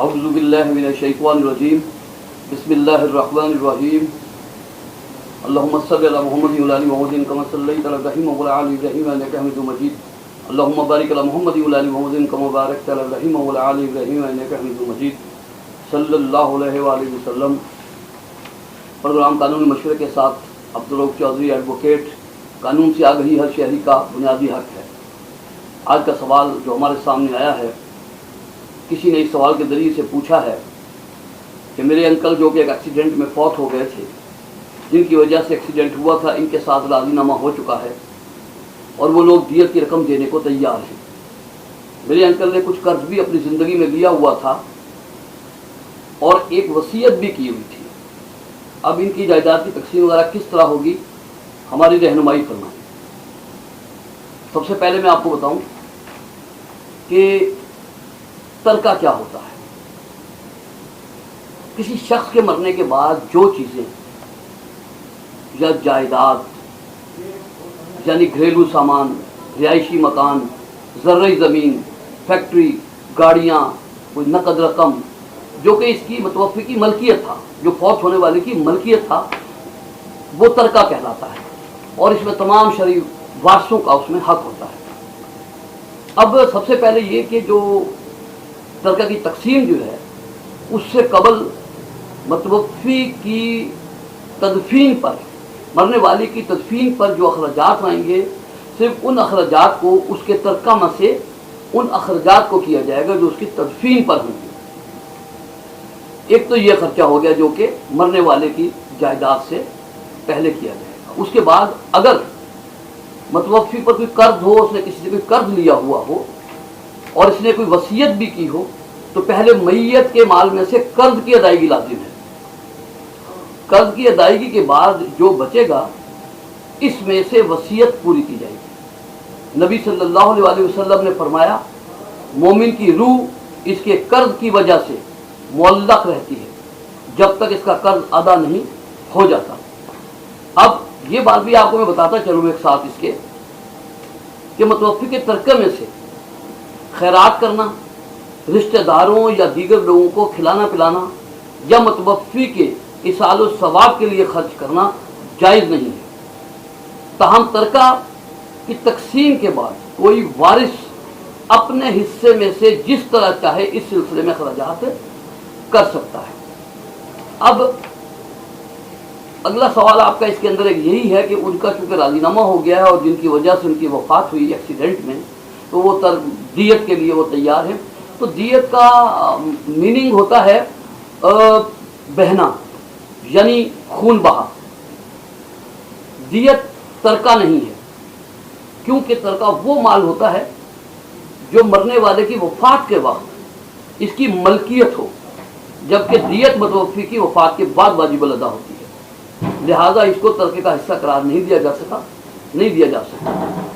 اعوذ باللہ من الشیطان الرجیم بسم اللہ الرحمن الرحیم اللہم صلی علی محمد وعلی آل محمد کما صلیت علی ابراہیم وعلی آل ابراہیم انک حمید مجید اللہم بارک علی محمد وعلی آل محمد کما بارکت علی ابراہیم وعلی آل ابراہیم انک حمید مجید صلی اللہ علیہ وآلہ وسلم۔ پروگرام قانونی مشورے کے ساتھ عبدالرؤف چودھری ایڈوکیٹ۔ قانون سے آگہی ہر شہری کا بنیادی حق ہے۔ آج کا سوال جو ہمارے سامنے آیا ہے، کسی نے اس سوال کے ذریعے سے پوچھا ہے کہ میرے انکل جو کہ ایک ایکسیڈنٹ میں فوت ہو گئے تھے، جن کی وجہ سے ایکسیڈنٹ ہوا تھا، ان کے ساتھ راضی نامہ ہو چکا ہے اور وہ لوگ دیت کی رقم دینے کو تیار ہیں۔ میرے انکل نے کچھ قرض بھی اپنی زندگی میں لیا ہوا تھا اور ایک وصیت بھی کی ہوئی تھی۔ اب ان کی جائیداد کی تقسیم وغیرہ کس طرح ہوگی، ہماری رہنمائی فرمائیں۔ سب سے پہلے میں آپ کو بتاؤں کہ ترکہ کیا ہوتا ہے۔ کسی شخص کے مرنے کے بعد جو چیزیں یا جائیداد یعنی گھریلو سامان، رہائشی مکان، زرعی زمین، فیکٹری، گاڑیاں، کوئی نقد رقم جو کہ اس کی متوفی کی ملکیت تھا، جو فوت ہونے والے کی ملکیت تھا، وہ ترکہ کہلاتا ہے اور اس میں تمام شرعی وارثوں کا اس میں حق ہوتا ہے۔ اب سب سے پہلے یہ کہ جو ترکہ کی تقسیم جو ہے، اس سے قبل متوفی کی تدفین پر، مرنے والے کی تدفین پر جو اخراجات آئیں گے، صرف ان اخراجات کو اس کے ترکہ میں سے ان اخراجات کو کیا جائے گا جو اس کی تدفین پر ہوں گے۔ ایک تو یہ خرچہ ہو گیا جو کہ مرنے والے کی جائیداد سے پہلے کیا جائے گا۔ اس کے بعد اگر متوفی پر کوئی قرض ہو، اس نے کسی سے کوئی قرض لیا ہوا ہو اور اس نے کوئی وصیت بھی کی ہو، تو پہلے میت کے مال میں سے قرض کی ادائیگی لازم ہے۔ قرض کی ادائیگی کے بعد جو بچے گا، اس میں سے وصیت پوری کی جائے گی۔ نبی صلی اللہ علیہ وسلم نے فرمایا، مومن کی روح اس کے قرض کی وجہ سے معلق رہتی ہے جب تک اس کا قرض ادا نہیں ہو جاتا۔ اب یہ بات بھی آپ کو میں بتاتا چلوں ایک ساتھ اس کے کہ متوفی کے ترکے میں سے خیرات کرنا، رشتہ داروں یا دیگر لوگوں کو کھلانا پلانا یا متوفی کے ایصال و ثواب کے لیے خرچ کرنا جائز نہیں ہے۔ تاہم ترکہ کی تقسیم کے بعد کوئی وارث اپنے حصے میں سے جس طرح چاہے اس سلسلے میں خراجات کر سکتا ہے۔ اب اگلا سوال آپ کا اس کے اندر ایک یہی ہے کہ ان کا چونکہ راضی نامہ ہو گیا ہے اور جن کی وجہ سے ان کی وفات ہوئی ایکسیڈنٹ میں، تو وہ دیت کے لیے وہ تیار ہیں۔ تو دیت کا میننگ ہوتا ہے بہنا، یعنی خون بہا۔ دیت ترکہ نہیں ہے، کیونکہ ترکہ وہ مال ہوتا ہے جو مرنے والے کی وفات کے وقت اس کی ملکیت ہو، جبکہ دیت متوفی کی وفات کے بعد واجب الادا ہوتی ہے۔ لہذا اس کو ترکے کا حصہ قرار نہیں دیا جا سکتا۔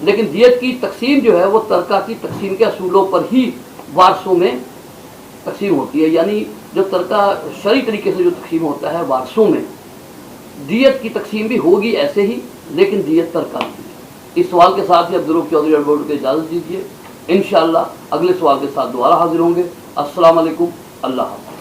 لیکن دیت کی تقسیم جو ہے وہ ترکہ کی تقسیم کے اصولوں پر ہی وارثوں میں تقسیم ہوتی ہے، یعنی جو ترکہ شرعی طریقے سے جو تقسیم ہوتا ہے وارثوں میں، دیت کی تقسیم بھی ہوگی ایسے ہی، لیکن دیت ترکہ نہیں ہے۔ اس سوال کے ساتھ ہی عبدالرؤف چودھری ایڈوکیٹ کو اجازت دیجیے۔ انشاءاللہ اگلے سوال کے ساتھ دوبارہ حاضر ہوں گے۔ السلام علیکم، اللہ حافظ۔